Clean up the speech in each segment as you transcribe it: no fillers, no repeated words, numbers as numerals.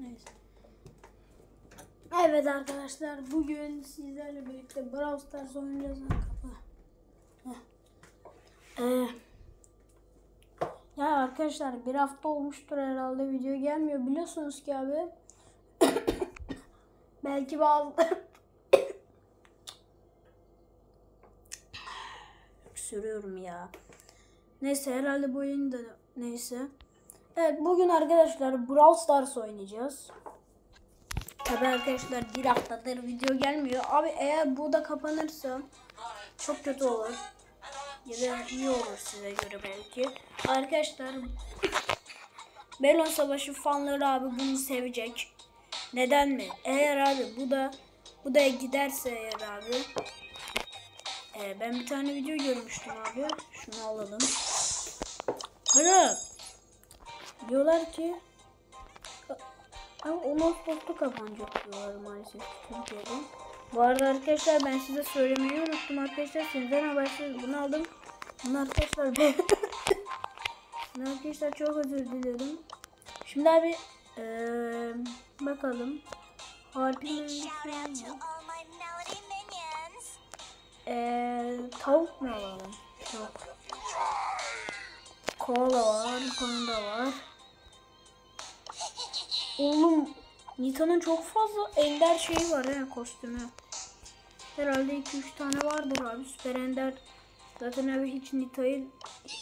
Neyse. Evet arkadaşlar, bugün sizlerle birlikte Brawl Stars oynayacağız. Ya arkadaşlar, bir hafta olmuştur herhalde video gelmiyor, biliyorsunuz ki abi. Belki bazı sürüyorum ya. Neyse, herhalde bu oyunda neyse. Evet, bugün arkadaşlar Brawl Stars oynayacağız. Tabii arkadaşlar, bir haftadır video gelmiyor. Abi eğer bu da kapanırsa çok kötü olur. Ya da iyi olur size göre belki. Arkadaşlar, Melon Savaşı fanları abi bunu sevecek. Neden mi? Eğer abi bu da giderse eğer abi. Ben bir tane video görmüştüm abi. Şunu alalım. Ana! Diyorlar ki onun postu kapanacak diyorlar maalesef Türkiye'de. Bu arada arkadaşlar, ben size söylemeyi unuttum arkadaşlar. Sizden habersiz bunu aldım. Bunu arkadaşlar bunu arkadaşlar çok özür dilerim. Şimdi abi bakalım. Tavuk mu alalım? Yok. Koala var, panda var. Oğlum, Nita'nın çok fazla ender şeyi var ya, kostümü. Herhalde 2-3 tane vardır abi, süper ender. Zaten abi hiç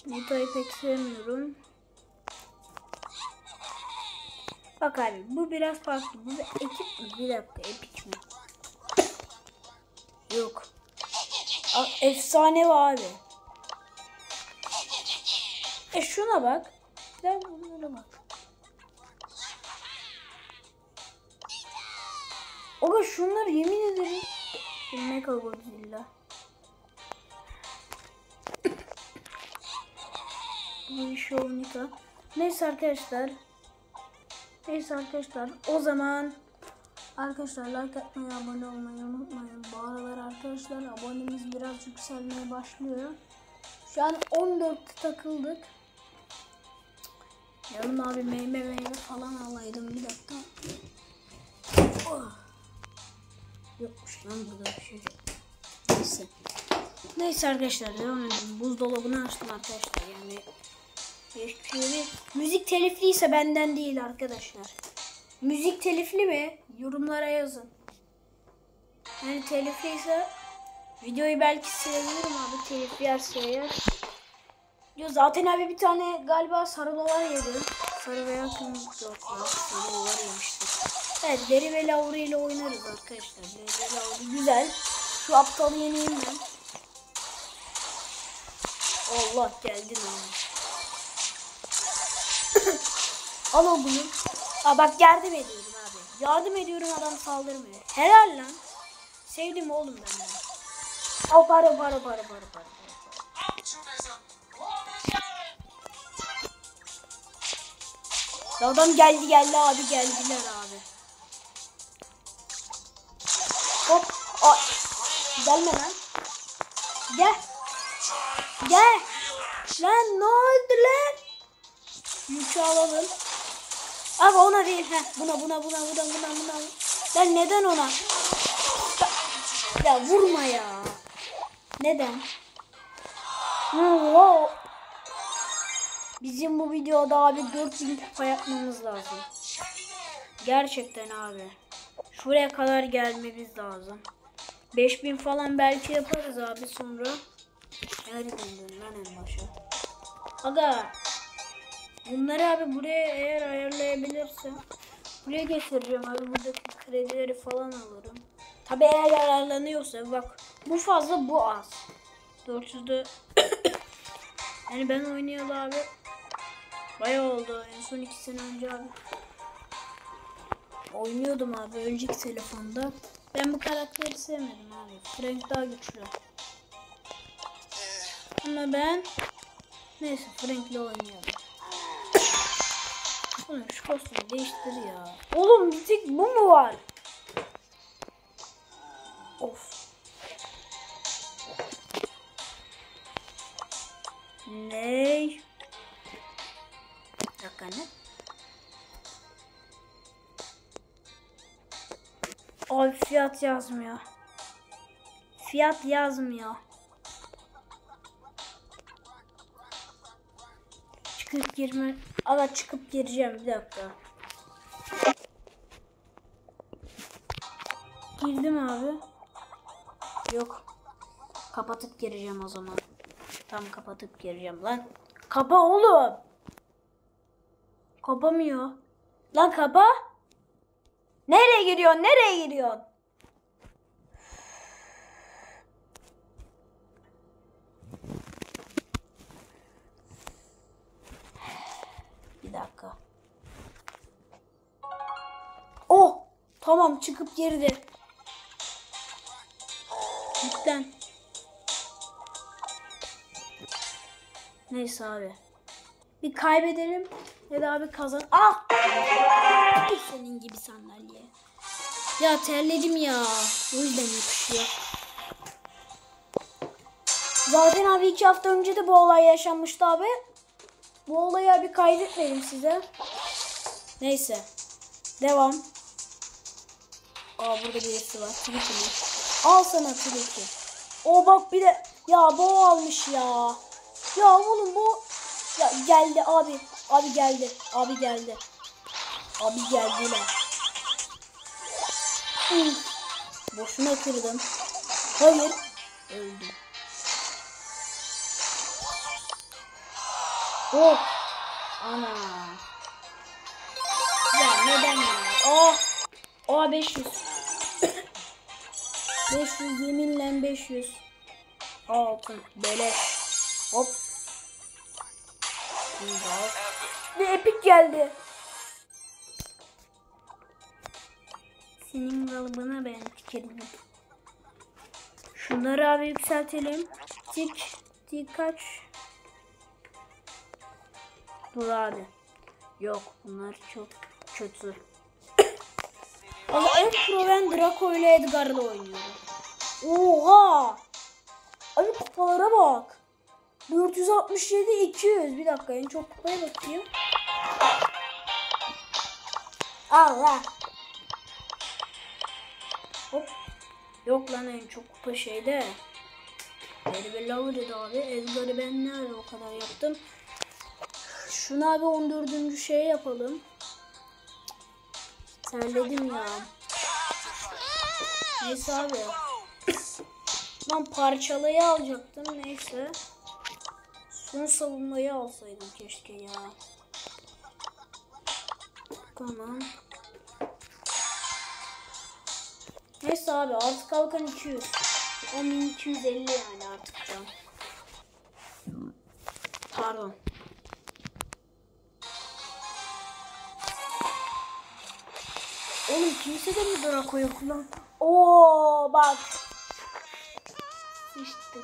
Nita'yı pek sevmiyorum. Bak abi, bu biraz farklı. Bu ekip mi? Bir dakika, epik mi? Yok. Efsane var abi. Şuna bak. Güzel, bunlara bak. Oga, şunlar yemin ederim. Mega Godzilla. Bu Shonika. Neyse arkadaşlar. O zaman arkadaşlar, like atmayı, abone olmayı unutmayın. Bu aralar arkadaşlar abonemiz biraz yükselmeye başlıyor. Şu an 14 takıldık. Yarın abi meyve falan alaydım, bir dakika. Oh. Yokmuş lan burada bir şey. Neyse arkadaşlar, devam edelim. Buzdolabını açtım arkadaşlar, yani hiçbir şey. Müzik telifliyse benden değil arkadaşlar. Müzik telifli mi? Yorumlara yazın. Yani telifliyse videoyu belki silebilirim abi, telif yerse eğer. Yo, zaten abi bir tane galiba sarı dolar yedi. Sarı veya kırmızı dolar. Sarı dolar yemiştir. Evet, Deri ve Laura ile oynarız arkadaşlar. Deri ve Laura güzel. Şu aptalı yeneyim ben. Allah, geldin abi. Al o bunu. Bak, yardım ediyorum abi. Yardım ediyorum, adam saldırmıyor. Helal lan. Sevdim oğlum ben bunu. Al para. Adam geldi abi, geldiler abi. Hop. Gelme lan. Gel. Lan ne oldu lan? Yükü alalım. Abi ona değil. Buna. Lan neden ona? Ya vurma ya. Neden? Wow. Bizim bu videoda abi 4000 kupa yapmamız lazım. Gerçekten abi. Şuraya kadar gelmemiz lazım. 5000 falan belki yaparız abi sonra. Nereden dön lan en başa? Aga. Bunları abi buraya eğer ayarlayabilirsem buraya getireceğim abi, buradaki kredileri falan alırım. Tabi eğer ayarlanıyorsa, bak bu fazla bu az. 400'de yani ben oynayalı abi bayağı oldu, en son 2 sene önce abi oynuyordum abi, önceki telefonda. Ben bu karakteri sevmedim abi, Frank daha güçlü. Ama ben neyse Frank'le oynuyorum. Oğlum şu kostümü değiştir ya. Oğlum bir tek bu mu var? Of. Ne? Bir dakika, ne? Abi fiyat yazmıyor. Fiyat yazmıyor. Çıkıp girme. Aga çıkıp gireceğim bir dakika. Girdim abi. Yok. Kapatıp gireceğim o zaman. Tam kapatıp gireceğim lan. Kapa oğlum. Kapamıyor. Lan kapa. Nereye giriyorsun? Nereye giriyorsun? Bir dakika. Oh! Tamam çıkıp girdi. Lütfen. Neyse abi. Bir kaybedelim ya da abi kazan. Ah! Senin gibi sandalye. Ya terledim ya. O yüzden yapışıyor. Zaten abi 2 hafta önce de bu olay yaşanmıştı abi. Bu olayı abi kaydetmedim size. Neyse. Devam. Aa burada birisi var. Tilki. Al sana tilki. O bak bir de ya bu almış ya. Ya oğlum bu ya geldi abi. Abi geldi. Abi geldi. Abi geldi lan. Boşuna kırdım. Hayır. Öldüm. Oh. Ana. Ya neden ya? Oh. Oh 500. 500 yeminle 500. Altın. Beleş. Hop. Bir epik geldi. Senin kalıbına ben tükirdim. Şunları abi yükseltelim. Tik kaç? Dur abi. Yok bunlar çok kötü. Ama en pro ben Draco ile Edgar'la oynuyorum. Oha! Abi kupalara bak. 467 200. Bir dakika en çok kupaya bakayım. Allah. Hop. Yok lan en çok kupa şeyde. Beni lover dedi abi. Edgar'ı ben nerede o kadar yaptım. Şunu abi 14. şey yapalım. Terledim ya. Neyse abi. Ben parçalayı alacaktım. Neyse. Son savunmayı alsaydım keşke ya. Tamam. Neyse abi artık kalkan 200. 10.250 yani artık can. Pardon. Oğlum kimse de mi Draco yok lan? Oo bak. İşte.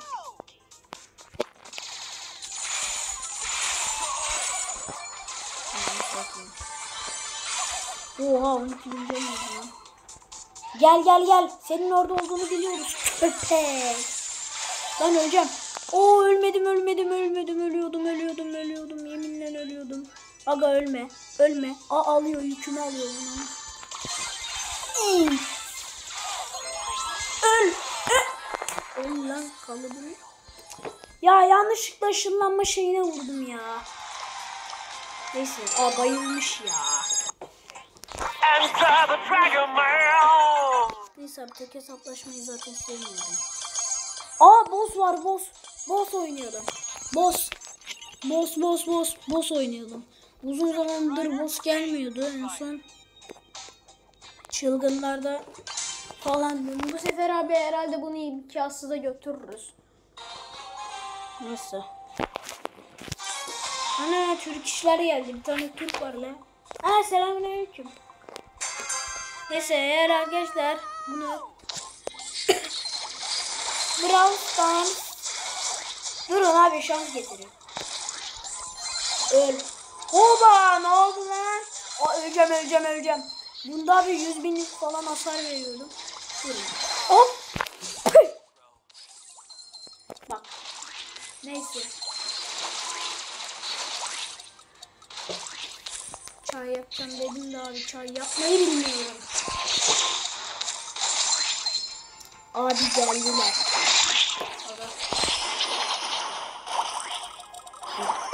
Oha onu kilimcem ya. Gel. Senin orada olduğunu biliyoruz. Köpek. Ben öleceğim. Oo ölmedim. Ölüyordum. Yeminle ölüyordum. Aga ölme. Alıyor yükümü alıyor bunu. Öl lan kalıbını. Ya yanlışlıkla ışınlanma şeyine vurdum ya. Neyse. Bayılmış ya. Neyse abi tek hesaplaşmayı zaten sevmiyorum. Boss var boss. Boss oynayalım. Boss oynayalım. Uzun zamandır boss gelmiyordu. En son çılgınlarda falan. Bu sefer abi herhalde bunu imkansıza götürürüz. Nasıl? Ana Türk işler geldi. Bir tane Türk var lan. Selamünaleyküm. Neyse eğer arkadaşlar bunu Brawl'dan durun abi şans getirin. Öl. Oba ne oldu lan? Öleceğim. Bunda abi 100.000'lik falan hasar veriyordum. Durun. Hop. Bak. Neyse. Çay yapacağım dedim de abi çay yapmayı bilmiyorum. Abi geldiler.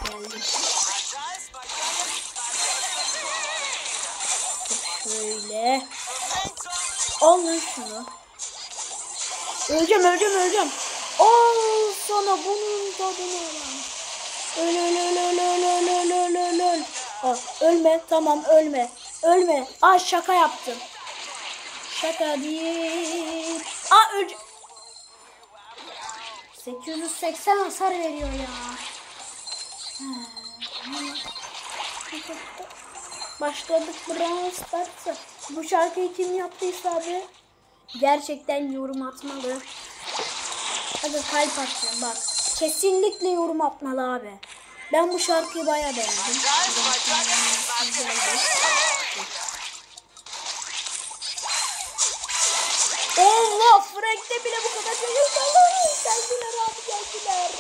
Geldim. Şöyle. Al lan şunu. Öleceğim. Al sana bunun tadını alan. Öl. Ölme, tamam ölme. Şaka yaptım. Şaka değil. Öldü. 880 hasar veriyor ya. Başladık Brawl Stars'a. Bu şarkıyı kim yaptıysa abi gerçekten yorum atmalı. Hadi kalp atacağım bak. Kesinlikle yorum atmalı abi. Ben bu şarkıyı bayağı beğendim. Allah, Frank'te bile bu kadar geldiler abi, geldiler.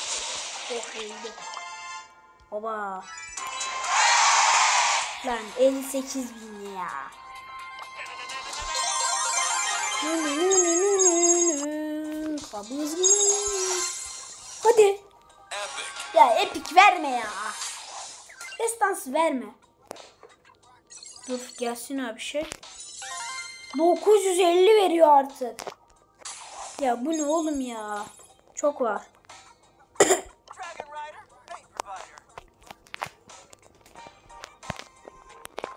Çok iyiydi. Baba. Lan 58.000 ya. Hadi. Ya epic verme ya. Destans verme. Dur gelsin abi şey. 950 veriyor artık. Ya bu ne oğlum ya? Çok var.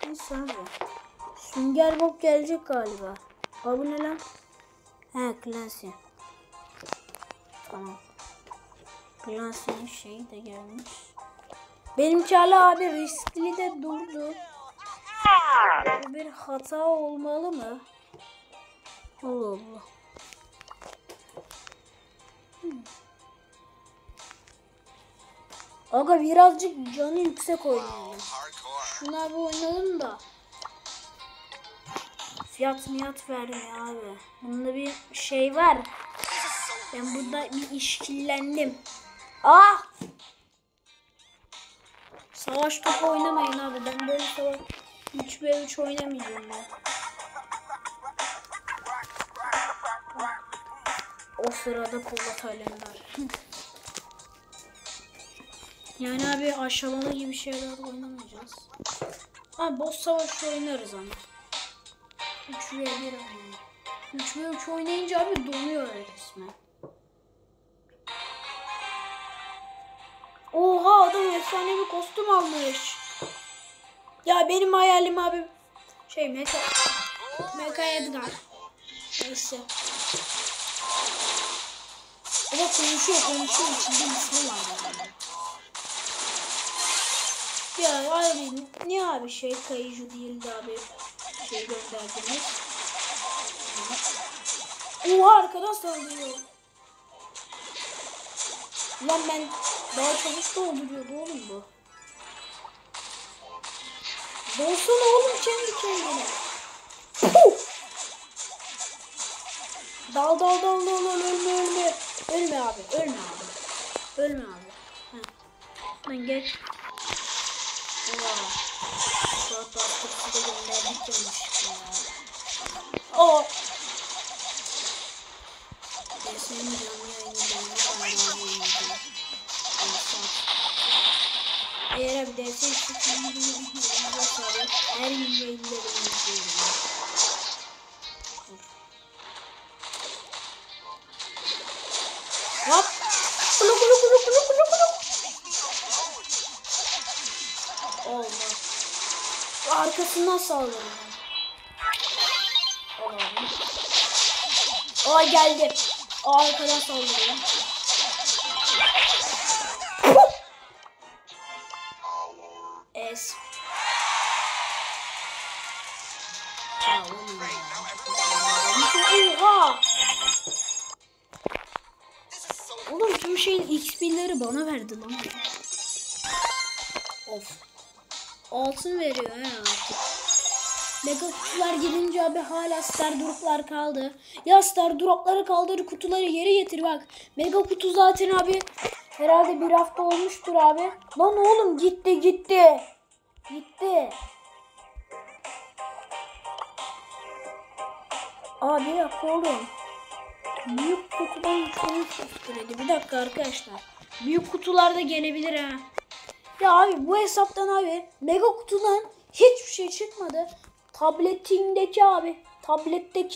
Neyse abi. Sünger Bob gelecek galiba. Bu ne lan? He Clancy. Tamam. Clancy'nin şeyi de gelmiş. Benimki hala abi riskli de durdu. Bu bir hata olmalı mı? Allah Allah. Aga birazcık canı yüksek oynayalım. Şuna bir oynayalım da. Fiyat vermiyor abi. Bunda bir şey var. Ben burada bir işkillendim. Savaş topu oynamayın abi. Ben böyle savaş 3v3 oynamayacağım ben. O sırada Polat Alemdar. Yani abi aşamalı gibi şeyler oynamayacağız. Boss savaşı oynarız ama. 3v1 oynayalım. 3v3 oynayınca abi donuyor resmen. Oha, adam efsane bir kostüm almış. Ya benim hayalim abi Mecha Edgar. Neyse. Ama konuşuyor içinde bir şey var. Ya abi niye abi kayıcı değildi abi gönderdiniz. Oha, arkadan saldırıyor. Lan ben daha çabuk dolduruyordu oğlum bu. Dolsana oğlum kendi kendine. Dal ölme. Ölme abi. Lan geç. Oha. Saat bastırısı da gönderdik demiş ya. Senin canlı yayını eğer abi derse her gün yayınlarımı izliyorum. Hop. Kulu. Olmaz. Arkasından saldırıyor. Geldi. Arkadan saldırıyor. Oha! Oğlum tüm şeyin XP'leri bana verdi lan. Of. Altın veriyor artık. Mega kutular gelince abi hala star droplar kaldı. Ya star dropları kaldır, kutuları yere getir bak. Mega kutu zaten abi herhalde bir hafta olmuştur abi. Lan oğlum gitti. Abi yap oğlum. Büyük kutudan çok kredi. Bir dakika arkadaşlar. Büyük kutularda gelebilir ha. Ya abi bu hesaptan abi mega kutudan hiçbir şey çıkmadı. Tabletindeki abi. Tabletten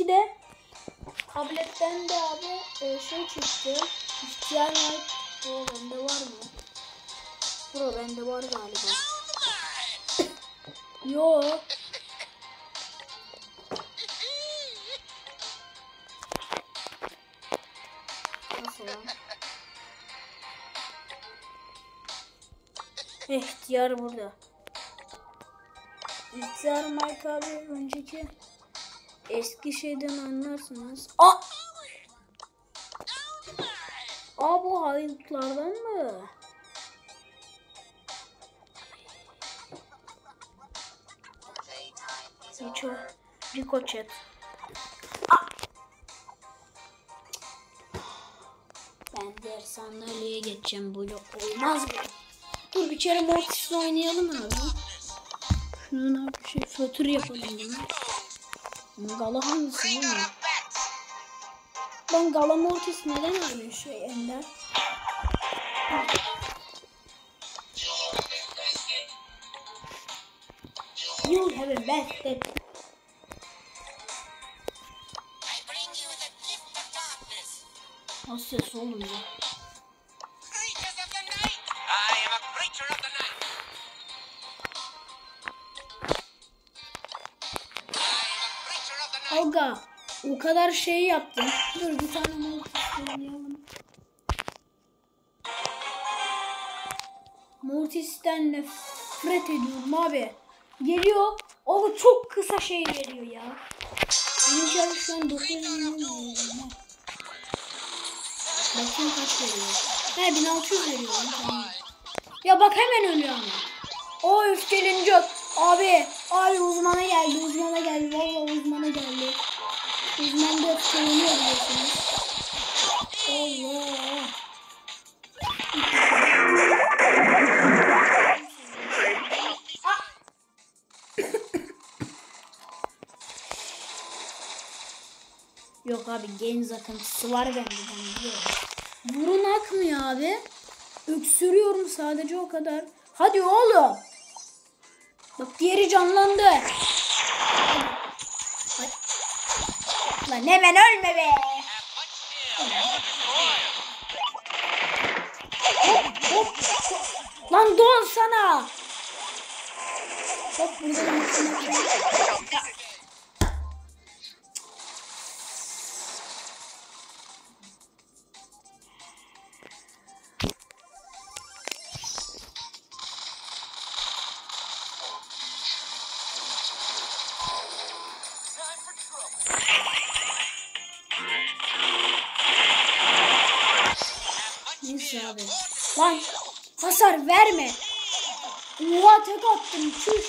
de abi şey çıktı. İhtiyar var. O bende var mı? Bro bende var galiba. Yo. Nasıl lan? İhtiyar burada. İhtiyar Mike abi önceki eski şeyden anlarsınız. Bu haydutlardan mı? Rico chat. Ben diğer sandalyeye geçeceğim. Böyle olmaz mı? Dur bir kere Mortis'le oynayalım abi. Şunun abi şey fötür yapalım ya. Gala hangisi değil mi? Ben Gala Mortis neden abi şey Ender? You have a bad day. Nasıl ses oğlum ya? Aga o kadar şey yaptım. Dur bir tane Mortis oynayalım. Mortis'ten nefret ediyorum abi. Geliyor. O çok kısa şey veriyor ya. Benim canım şu an 9 milyon. Bakayım kaç veriyor. He 1600 veriyor. Ya bak hemen ölüyor ama. O öfkelenecek. Abi uzmana geldi. Vallahi uzmana geldi. Uzman da öfkeleniyor biliyorsunuz. Allah. Yok abi genç akıntısı var bende, ben biliyorum. Burun akmıyor abi. Öksürüyorum sadece o kadar. Hadi oğlum. Bak diğeri canlandı. Lan hemen ölme be. Hop. Lan don sana. Hop buradan abi. Lan hasar verme. Oha tek attım. Çüş.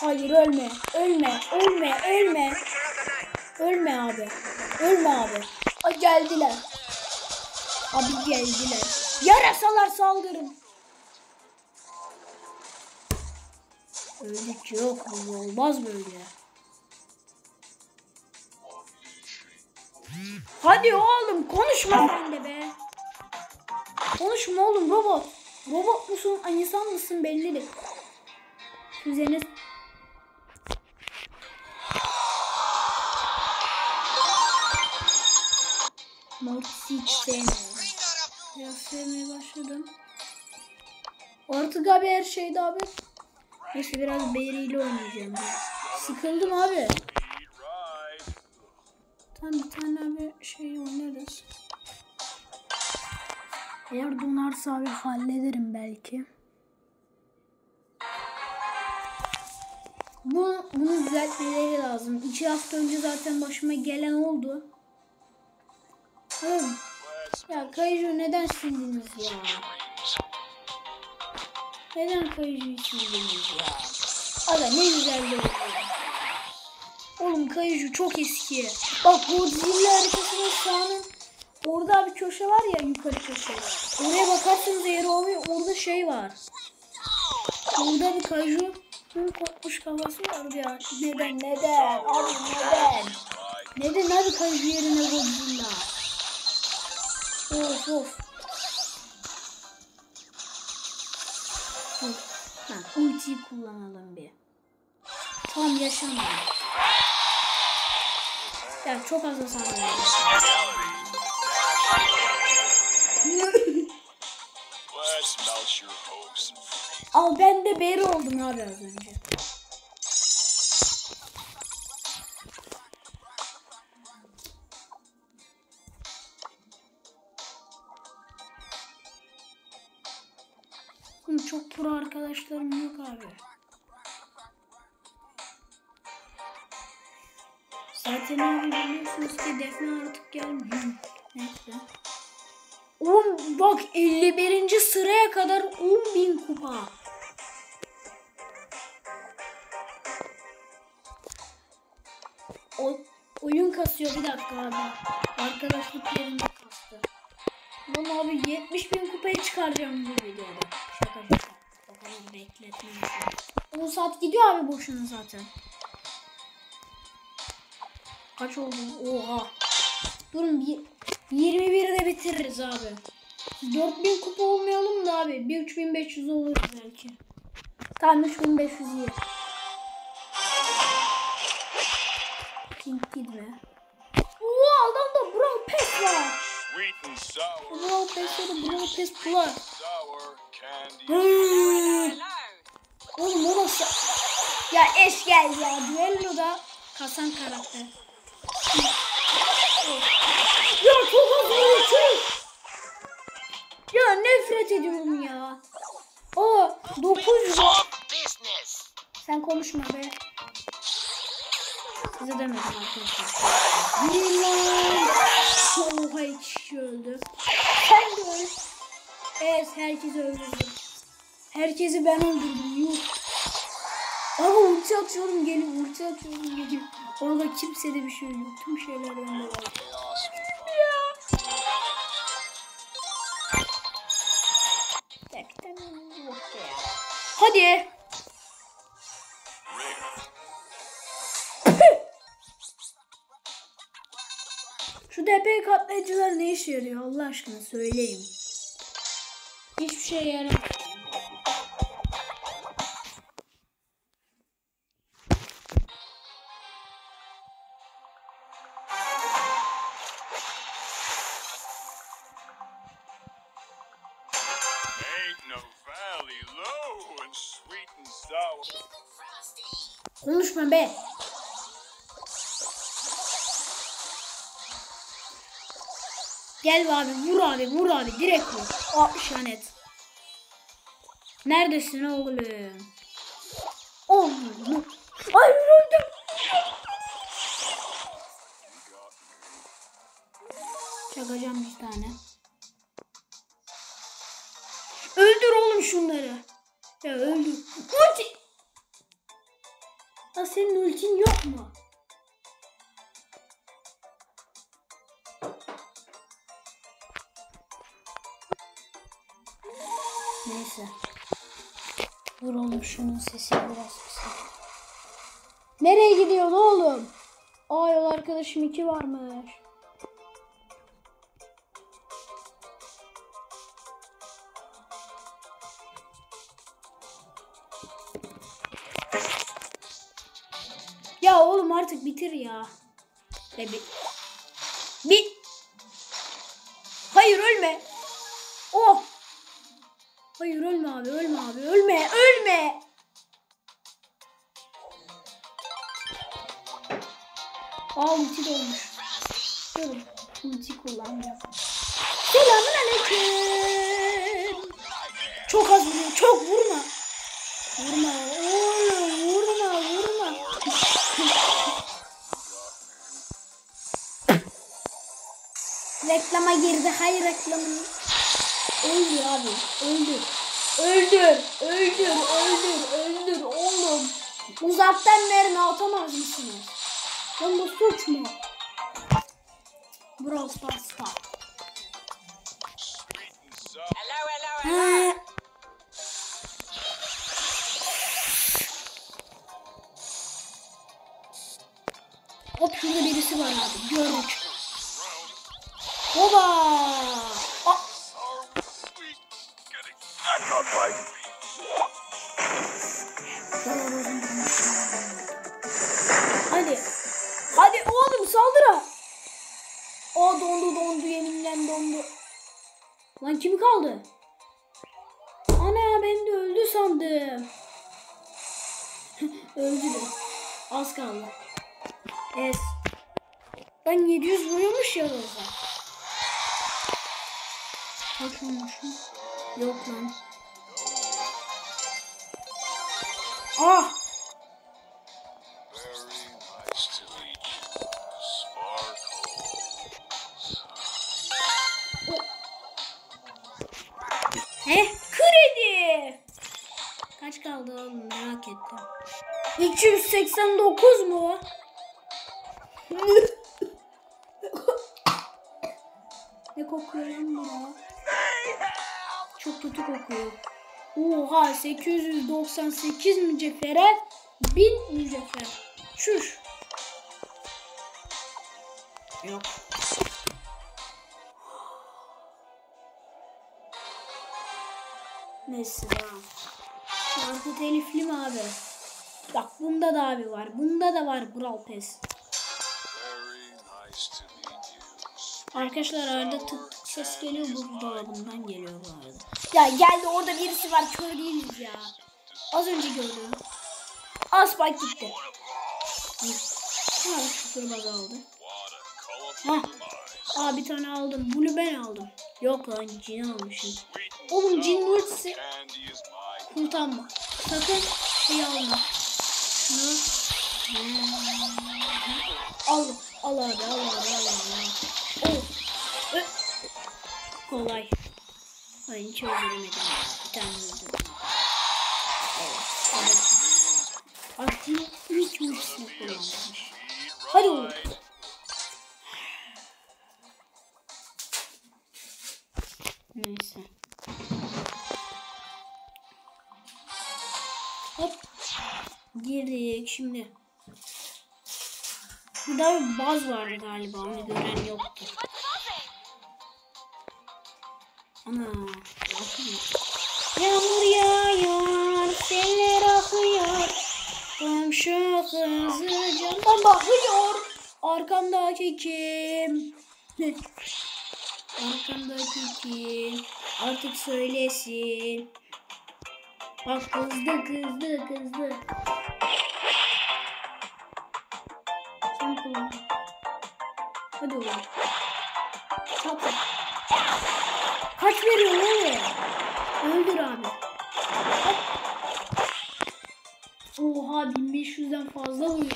Hayır ölme. Ölme abi. Ay geldiler. Abi geldiler. Yarasalar saldırın. Öyle yok. Olmaz böyle. Hadi oğlum konuşma sen de be. Konuşma oğlum robot. Robot musun insan mısın belli değil. Füzeniz. Mortis'i hiç sevmiyorum. Biraz sevmeye başladım. Artık abi her şeyde abi. Neyse biraz Berry ile oynayacağım. Sıkıldım abi. Tam bir tane abi şey oynarız. Eğer donarsa abi hallederim belki. Bunu düzeltmeleri lazım. 2 hafta önce zaten başıma gelen oldu. Oğlum. Ya Kaiju neden sildiniz ya? Neden Kaiju'yu sildiniz ya? Aga ne güzel de oğlum Kaiju çok eski. Bak Godzilla haritasının sağının orada bir köşe var ya, yukarı köşe. Oraya bakarsanız eğer orada şey var. Burada bir kaju'nun kopmuş kafası var ya. Neden? Abi neden? Neden abi kaju yerine Godzilla? Of. Ultiyi kullanalım bir. Tam yaşamıyor. Ya çok az hasar veriyor. Al ben de beri oldum abi az önce. Çok pro arkadaşlarım yok abi. Zaten abi biliyorsunuz ki Defne artık gelmiyor. Neyse. Bak 51. sıraya kadar 10.000 kupa. Oyun kasıyor bir dakika abi. Arkadaşlık yerinde kastı. Lan abi 70.000 kupayı çıkaracağım bu videoda. Şaka. Bakalım bekletmeyin. 10 saat gidiyor abi boşuna zaten. Kaç oldu? Oha. Durun 21'de bitiririz abi. 4.000 kupa olmayalım da abi. 3.500 olur belki. Tamam 3.500 iyi. King gitme. Oo adamda Brawl Pass var. Brawl Pass'ları Brawl Pass Plus. Oğlum o nasıl? Ya eş geldi ya. Düello'da kasan karakter. Ya çok az vuruyor. Ya nefret ediyorum ya. O 900. Sen konuşma be. Size demedim arkadaşlar. Oha 2 kişi öldü. Sen de öl. Evet herkesi öldürdüm. Herkesi ben öldürdüm. Yuh. Ama ulti atıyorum gelip ulti atıyorum gelip. Orada kimsede bir şey yok. Tüm şeyler bende var. Hadi. Şu DP katlayıcılar ne işe yarıyor Allah aşkına söyleyin. Hiçbir şey yaramıyor. Konuşma be. Gel abi vur abi direkt vur. 60 lanet. Neredesin oğlum? Oğlum. Ay öldüm. Çakacağım bir tane. Öldür oğlum şunları. Ya öldür. Ulti. Ya senin ultin yok mu? Neyse. Dur oğlum şunun sesini biraz kısa. Nereye gidiyorsun oğlum? Aa yol arkadaşım 2 varmış. Ya oğlum artık bitir ya. Hayır ölme. Oh. Hayır ölme abi ölme. Aa ulti dolmuş. Dur ulti kullanacağım. Selamünaleyküm. Çok az vuruyor çok vurma. Vurma oğlum vurma. Reklama girdi hayır reklamını. Öldür abi öldür oğlum. Uzaktan mermi atamaz mısınız? Lan bu suç mu? Brawl Stars'ta. Hop şurada birisi var abi. Gördük. Hoba. Hadi. Hadi oğlum saldıra. O dondu yeminle dondu. Lan kimi kaldı? Ana ben de öldü sandım. Öldü de. Az kaldı. Evet. Ben 700 vuruyormuş ya orada. Kaç olmuşum? Yok lan. Ah! Kredi. Kaç kaldı oğlum merak ettim. 289 mu? Ne kokuyor lan bu? Çok kötü kokuyor. Oha 898 mücevhere 1000 mücevher. Şuş. Yok. Neyse tamam. Şarkı telifli mi abi? Bak bunda da abi var. Bunda da var Brawl Pass. Arkadaşlar arada tık tık ses geliyor. Bu dolabından geliyor bu arada. Ya geldi orada birisi var. Kör değiliz ya. Az önce gördüm. Spike gitti. Ha şükür baz aldı. Bir tane aldım. Bunu ben aldım. Yok lan cin almışım. Oğlum cin ultisi. Kurtarma. Sakın şey alma. Şunu. Al abi. Oh. Kolay. Ben hiç öldüremedim ya. Bir tane öldürdüm. Evet. Aslında hiç ultisini kullanmamış. Hadi oğlum. Neyse. Hop. Girdik şimdi. Burada bir baz vardı galiba. Onu gören yoktu. Ana. Yağmur yağıyor. Seller akıyor. Komşu kızı camdan bakıyor. Arkamdaki kim? Arkamdaki kim? Artık söylesin. Bak kızdı. Sen kullan. Hadi oğlum. Çatı. Kaç veriyor oğlum? Öldür abi. Hop. Oha 1500'den fazla vuruyor.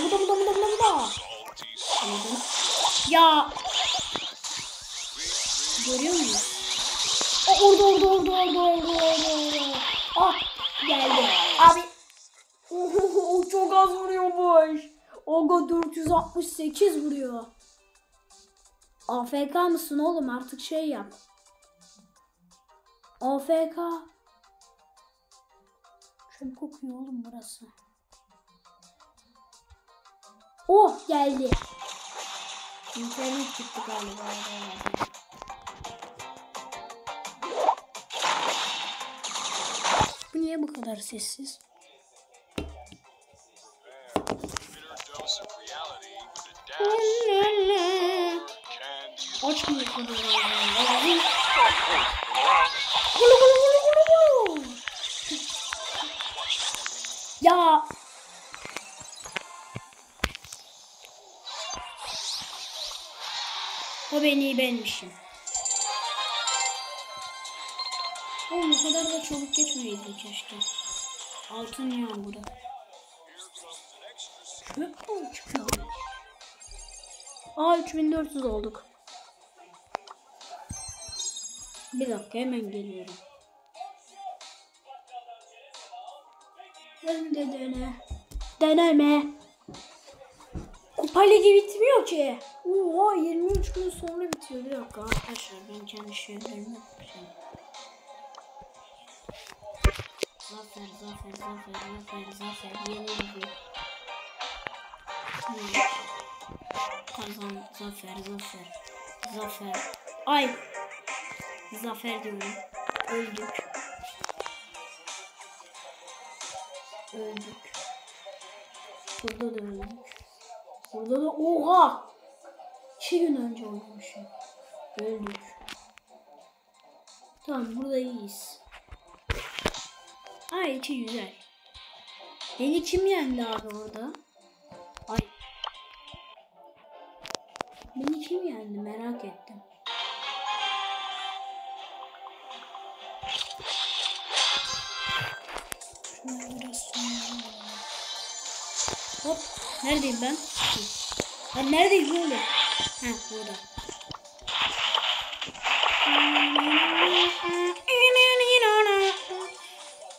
Bu da. Ya. Görüyor musun? Orada. Ah geldi. Abi. Oho çok az vuruyormuş. Ogo 468 vuruyor. AFK mısın oğlum artık şey yap. AFK. Çöp kokuyor oğlum burası. Oh geldi. İnternet çıktı galiba. Bu niye bu kadar sessiz? Açmıyor ya. O benmişim. Oğlum o kadar da çabuk geçmeyeydim keşke. Altın yağmuru. Çöp mü çıkıyor? 3400 olduk. Bir dakika hemen geliyorum. Hem de deneme. Kupa ligi bitmiyor ki. Oha 23 gün sonra bitiyor. Bir dakika arkadaşlar ben kendi şeylerimi yapacağım. Zafer. Yenildi. Kazan. Zafer. Ay. Zafer diyorum. Öldük. Burada da öldük. Burada da oha. 2 gün önce oynamışım. Öldük. Tamam burada iyiyiz. Ay içi güzel. Beni kim yendi abi orada? Ay. Beni kim yendi merak ettim. Hop. Neredeyim ben? Ben neredeyim böyle? Heh burada.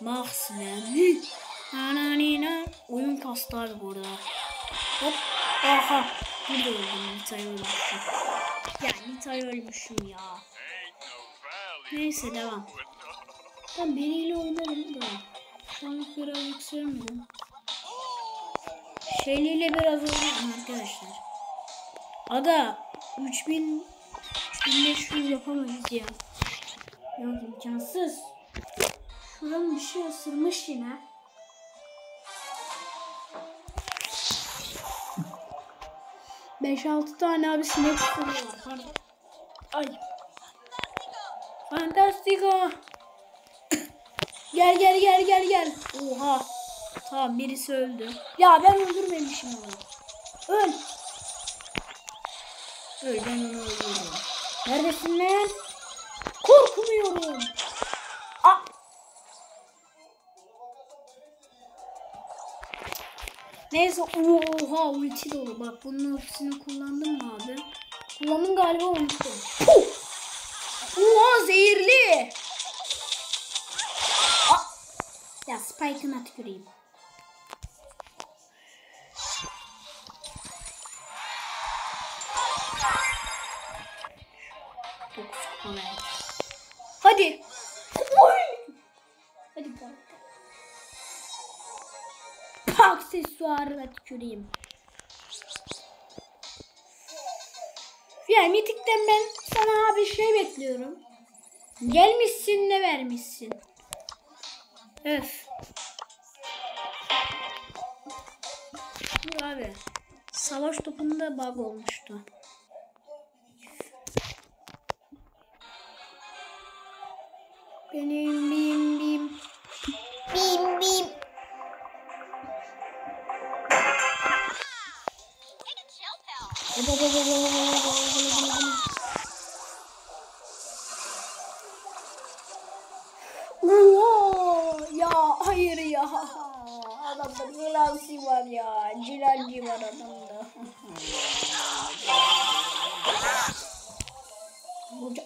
Max Lenny. Oyun kastı abi burada. Hop. Aha. Burada öldüm. Nita'yı ölmüşüm. Ya Nita'yı ölmüşüm ya. Neyse devam. Ben biriyle oynarım da. Şu anlık biraz yükselmedim. Şeyliyle biraz oynarım arkadaşlar. Ada 3500 yapamayız ya. Yok imkansız. Şuranın bir şey ısırmış yine. Beş altı tane abi sinek ısırıyorlar. Pardon. Ay. Fantastico. Gel. Oha. Tamam birisi öldü. Ya ben öldürmemişim onu. Öl. Ben onu öldürdüm. Neredesin lan? Korkmuyorum. Neyse oha ulti dolu. Bak bunun ultisini kullandım mı abi? Kullandım galiba unuttum. Oha zehirli. Ya Spike'ına tüküreyim. Hadi. Hadi kanka. Aksesuarına tüküreyim. Yani mitikten ben sana bir şey bekliyorum. Gelmişsin ne vermişsin. Öf. Dur abi. Savaş topunda bug olmuştu. Benim bim. Ya hayır ya. Adamda Cilalsi var ya. Cilalci var adamda. Oldu.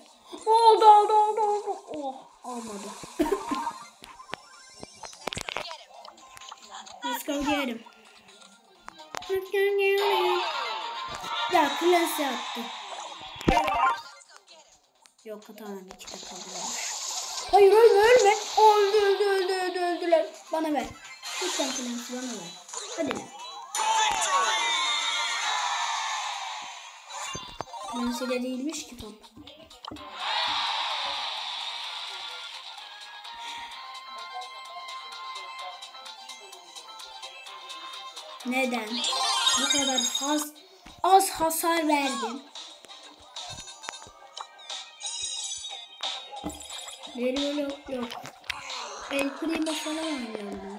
Oh olmadı. Let's go get him. Ya klasi attı. Yok tamam 2 dakika kaldı. Hayır ölme. Öldüler. Bana ver. Lütfen klasi bana ver. Hadi lan. Klasi de değilmiş ki top. Neden? Bu kadar az hasar verdim. Yok. El Primo falan oynuyorum ya.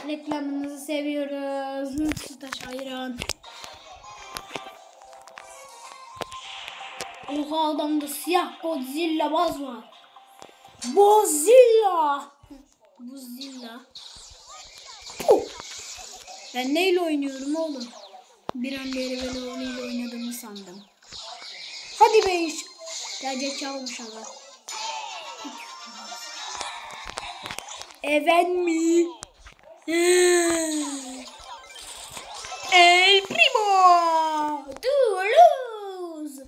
Reklamınızı seviyoruz. Sütaş hayran. Oha adamda siyah Godzilla baz var. Bozilla. Ben neyle oynuyorum oğlum? Bir an beri böyle ile oynadığımı sandım. Hadi be iş. Gelecek çalmış ama. Evet mi? El Primo. Toulouse.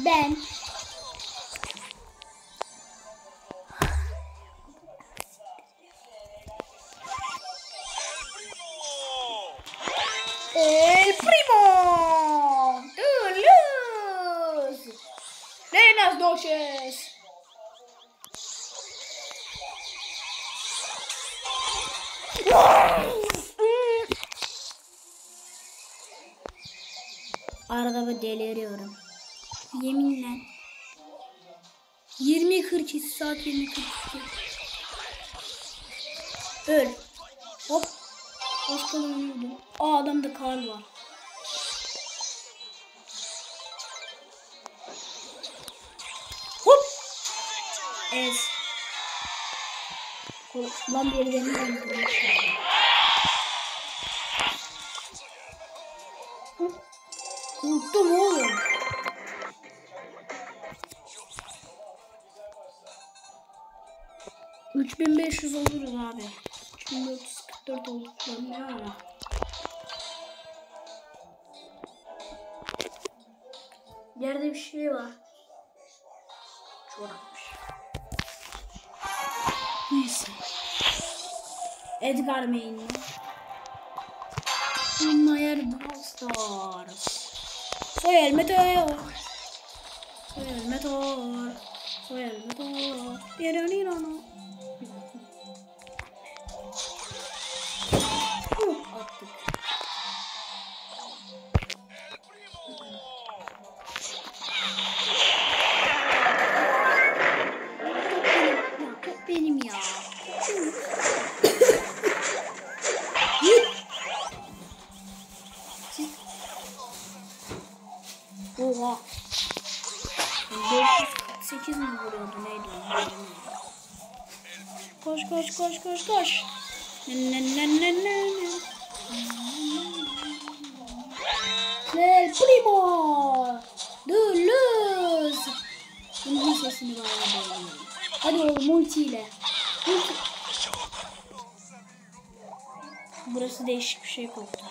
Ben El Primo. Toulouse. Buenas noches. Arada bir deliriyorum. Yeminle. 20:42 saat 20:42. Öl. Hop. Başkalarını öldüm. Aa, adamda Karl var. Hop. Ez. Lan bir yeri benim öldürdüm. Unuttum oğlum. $3.500 oluruz abi. 3.444 olduklarını ne ara? Yerde bir şey var. Çorapmış. Neyse. Edgar main'li. Mayer Brawl Stars. Soy el meteor. Soy el meteor. Soy el meteor. Direnirano. Attık. Benim ya. Oha. 448 mi vuruyordu neydi o? Koş koş koş koş koş. El Primo. Toulouse. Bunun sesini bayağı beğeniyorum. Hadi oğlum multi ile. Multi. Burası değişik bir şey koktu.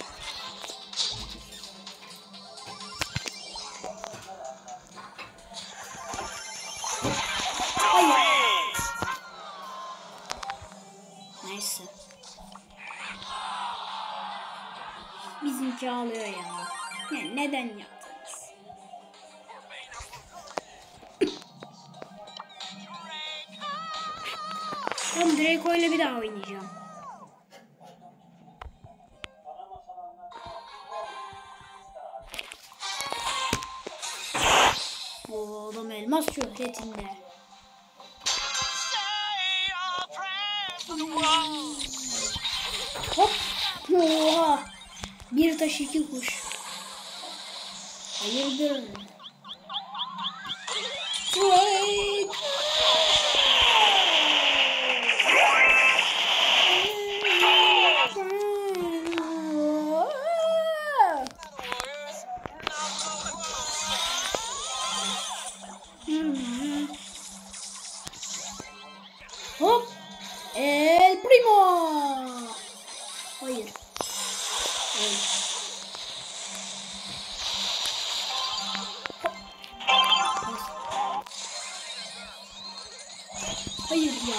Hayır. Neyse. Bizimki ağlıyor ya. Neden yaptınız? Tamam, Draco ile bir daha oynayacağım. O adam elmas şöhretinde. Hop. Oha. Bir taş iki kuş. Hayırdır? Wait. Hop. El Primo. Hayır. Evet. Hayır ya.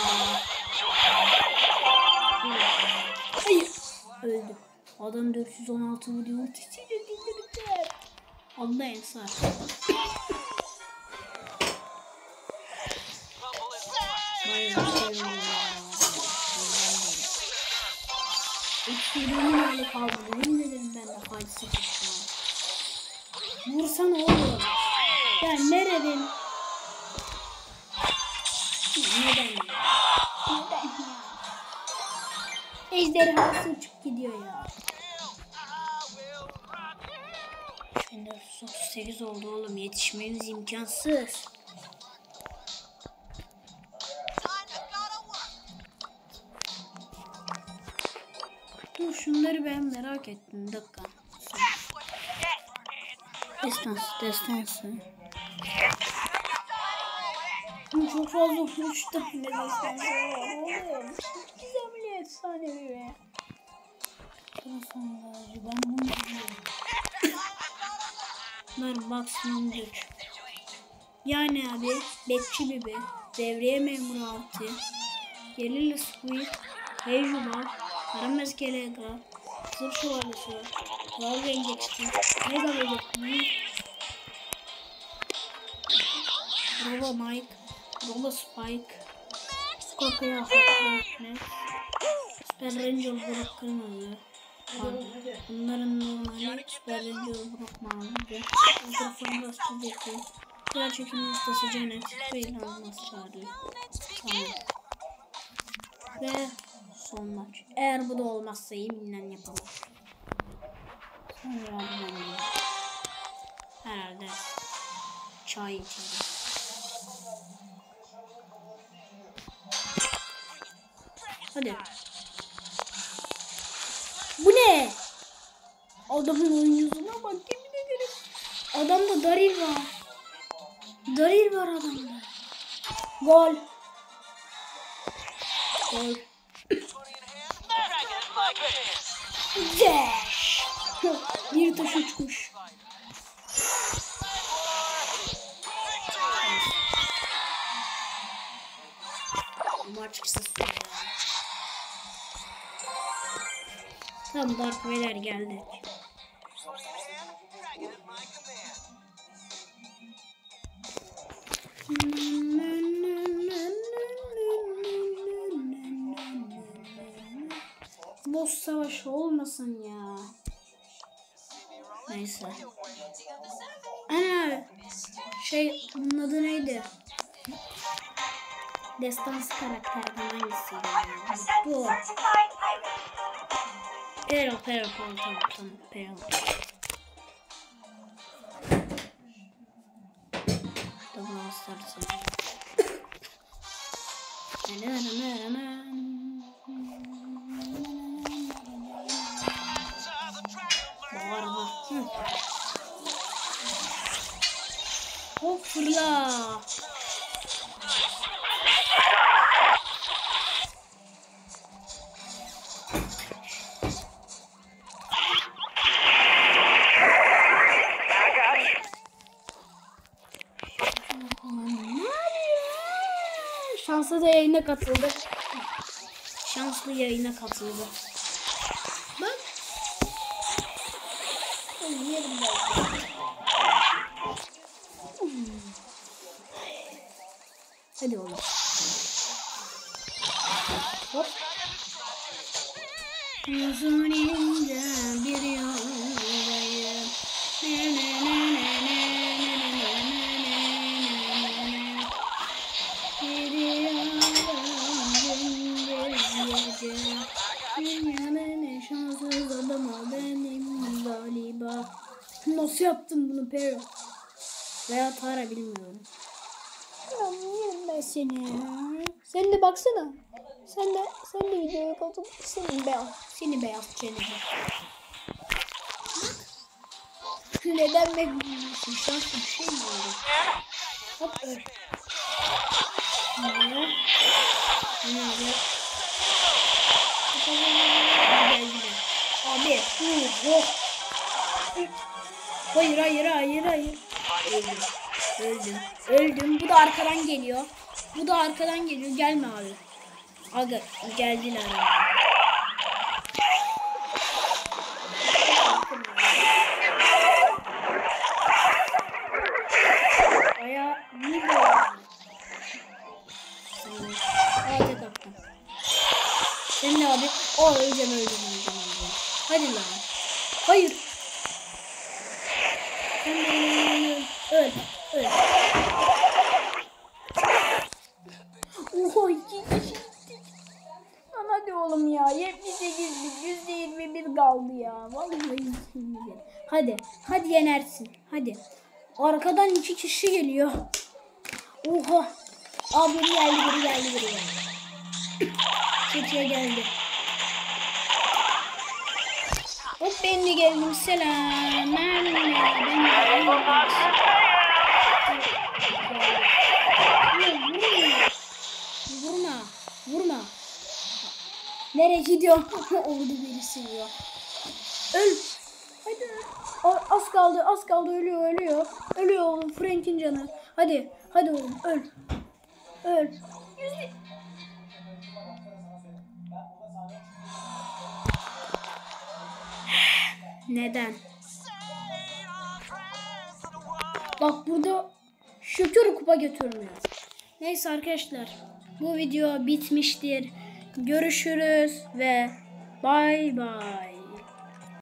Hayır. Öldüm. Adam 416 vuruyor. Ultisiyle dindirdi. Allah ensar. Bayağı seviyorum. Uçurumun öyle kaldı. Yemin ederim ben de hadise çıktım. Vursana oğlum. Ya nereden? Neden ya? Ejderhası uçup gidiyor ya. 3438 oldu oğlum. Yetişmemiz imkansız. Dur, şunları ben merak ettim. Bir dakika. Destansı. Çok fazla uçtum. Ne destansı var oğlum. Gizemli efsanevi be. Ben bunu biliyorum. Ver maksimum güç. Yani abi bekçi bibi, devriye memuru altı, Gelirli Squid, Heijuma, Karamez Kelega, Sır Şövalyesi, Kral Rengeçti, Mega Bebekli, Robo Mike, Robo Spike, Kokaya Hakne, Super Ranger Brock Kırmızı. Bunların normali Super Ranger Brock mavi. Mikrofonu bastırdıklı. Diğer çekim ustası Janet ve İlhanmaz Charlie. Tamam. Ve son maç. Eğer bu da olmazsa yeminle yapalım. Sonra herhalde çay içelim. Hadi. Bu ne? Adamın oyuncusuna bak, yemin ederim. Adamda Daryl var. Daryl var adamda. Gol. Gol. Dash. Bir taş üç kuş. Maç kısa sürüyor. Tam Dark Vader geldi. Boss savaşı olmasın ya. Neyse. Ana bunun adı neydi? Destansı karakterden hangisiydi? Bu. Peril tamam Peril. Tamam istersen. Bağırma. Hop fırla. Şanslı da yayına katıldı. Şanslı yayına katıldı. Bak. Yerim ben. Hadi oğlum. Hop. Uzun ince bir yoldayım. Dünyanın en şanssız adamı benim galiba. Nasıl yaptın bunu Pero? Veya Tara bilmiyorum. Yerim ben seni. Sen de baksana. Sen de videoya katıl. Seni beyaz çeneli. Neden bekliyorsun? Şanslı bir şey mi oldu? Hop öl. Ne? Abi. Hayır. Öldüm. Bu da arkadan geliyor. Gelme abi. Aga geldiler abi. Aya ne bu? Hadi kaptan. Sen ne abi? Öleceğim. Hadi lan. Hayır. Öl. Oho 2 kişi. Lan hadi oğlum ya. 78'lik %21 kaldı ya. Vallahi hadi yenersin. Hadi. Arkadan 2 kişi geliyor. Oha. Abi biri geldi. Keçiye geldi. Hop ben de geldim. Selam. Vurma. Nereye gidiyor? Orada birisi vuruyor. Öl. Hadi. Az kaldı ölüyor. Ölüyor oğlum Frank'in canı. Hadi oğlum öl. Neden? Bak burada şükür kupa götürmüyor. Neyse arkadaşlar bu video bitmiştir. Görüşürüz ve bay bay.